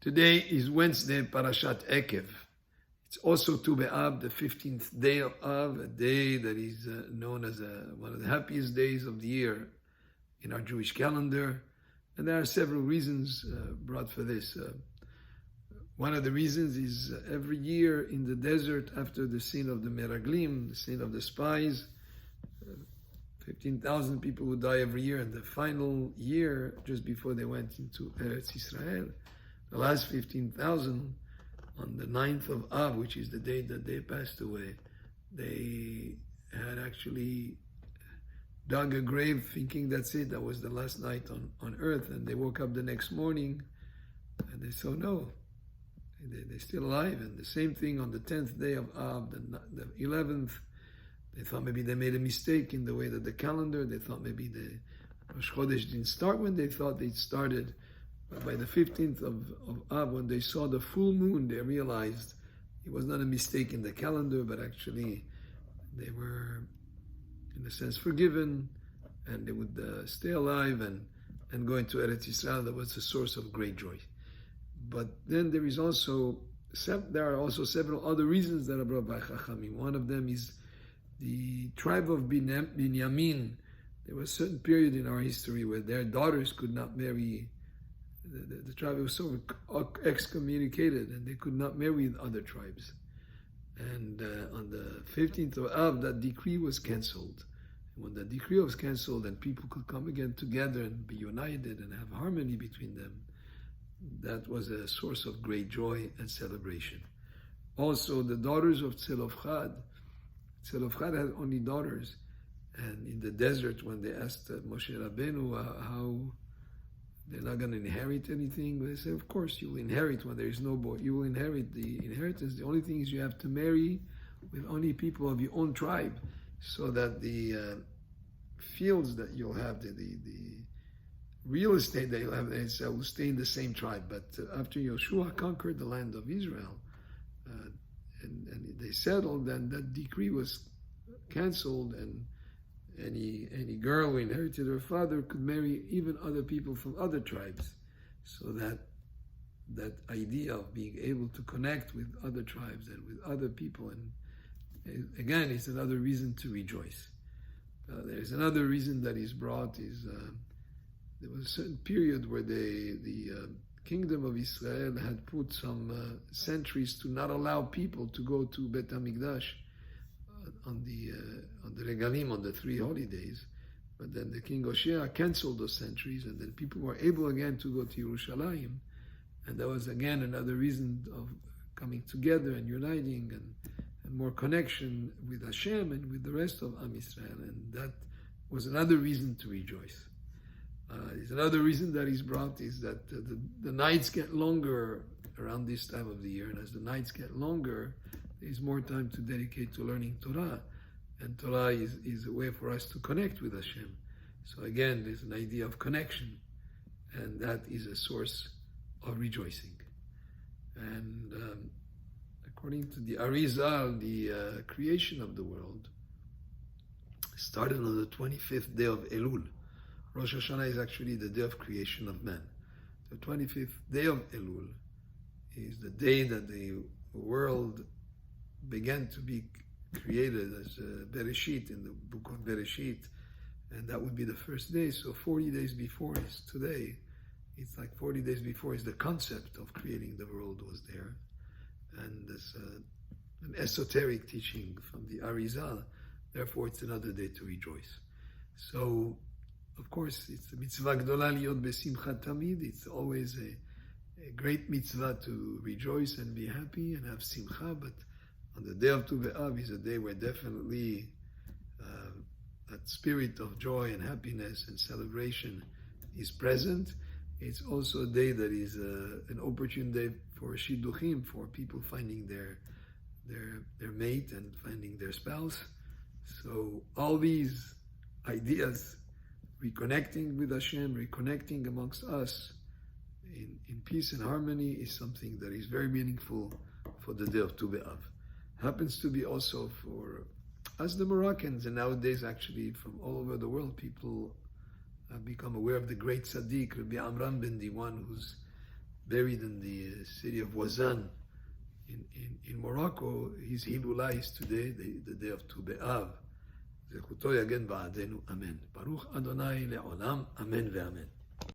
Today is Wednesday, Parashat Ekev. It's also Tu Beav, the 15th day of Av, a day that is known as one of the happiest days of the year in our Jewish calendar. And there are several reasons brought for this. One of the reasons is every year in the desert after the sin of the Meraglim, the sin of the spies, 15,000 people would die every year. And the final year, just before they went into Eretz Israel, the last 15,000, on the 9th of Av, which is the day that they passed away, they had actually dug a grave thinking that's it, that was the last night on earth. And they woke up the next morning and they saw, no, they're still alive. And the same thing on the 10th day of Av, the 11th, they thought maybe they made a mistake in the way that the calendar, they thought maybe the Rosh Chodesh didn't start when they thought it started. But by the 15th of Av, when they saw the full moon, they realized it was not a mistake in the calendar, but actually they were, in a sense, forgiven, and they would stay alive and go into Eretz Yisrael. That was a source of great joy. But then there are also several other reasons that are brought by Chachamim. One of them is the tribe of Binyamin. There was a certain period in our history where their daughters could not marry. The tribe was so excommunicated, and they could not marry other tribes. And on the 15th of Av, that decree was cancelled. And when the decree was cancelled and people could come again together and be united and have harmony between them, that was a source of great joy and celebration. Also, the daughters of Tzelofchad had only daughters. And in the desert, when they asked Moshe Rabbeinu how they're not going to inherit anything, they said, of course, you will inherit when there is no boy. You will inherit the inheritance. The only thing is you have to marry with only people of your own tribe, so that the fields that you'll have, the real estate that you'll have will stay in the same tribe. But after Yeshua conquered the land of Israel, and they settled, then that decree was canceled, and any girl who inherited her father could marry even other people from other tribes. So that idea of being able to connect with other tribes and with other people, and again, it's another reason to rejoice. There's another reason that is brought is there was a certain period where the kingdom of Israel had put some sentries to not allow people to go to Bet HaMikdash on the Regalim, on the 3 holidays. But then the king Hoshea canceled those sentries, and then people were able again to go to Yerushalayim. And that was again another reason of coming together and uniting and more connection with Hashem and with the rest of Am Yisrael. And that was another reason to rejoice. There's another reason that is brought is that the nights get longer around this time of the year. And as the nights get longer, there's more time to dedicate to learning Torah. And Torah is a way for us to connect with Hashem. So again, there's an idea of connection. And that is a source of rejoicing. And according to the Arizal, the creation of the world started on the 25th day of Elul. Rosh Hashanah is actually the day of creation of man. The 25th day of Elul is the day that the world began to be created as Bereshit, in the book of Bereshit, and that would be the first day. So 40 days before is today. It's like 40 days before is the concept of creating the world was there. And there's an esoteric teaching from the Arizal. Therefore, it's another day to rejoice. So, of course, it's a mitzvah gdola liot besimcha tamid. It's always a great mitzvah to rejoice and be happy and have simcha, but on the day of Tu Be'av is a day where definitely that spirit of joy and happiness and celebration is present. It's also a day that is an opportune day for shidduchim, for people finding their mate and finding their spouse. So all these ideas, reconnecting with Hashem, reconnecting amongst us in peace and harmony, is something that is very meaningful for the day of Tu Be'av. Happens to be also for us, the Moroccans, and nowadays actually from all over the world, people have become aware of the great tzaddik, Rabbi Amram ben Diwan, whose buried in the city of Wazan in Morocco. His Hilula is today, the day of Tu Beav. Zechuto yagen ba'adenu, amen. Baruch Adonai le'olam, amen ve'amen.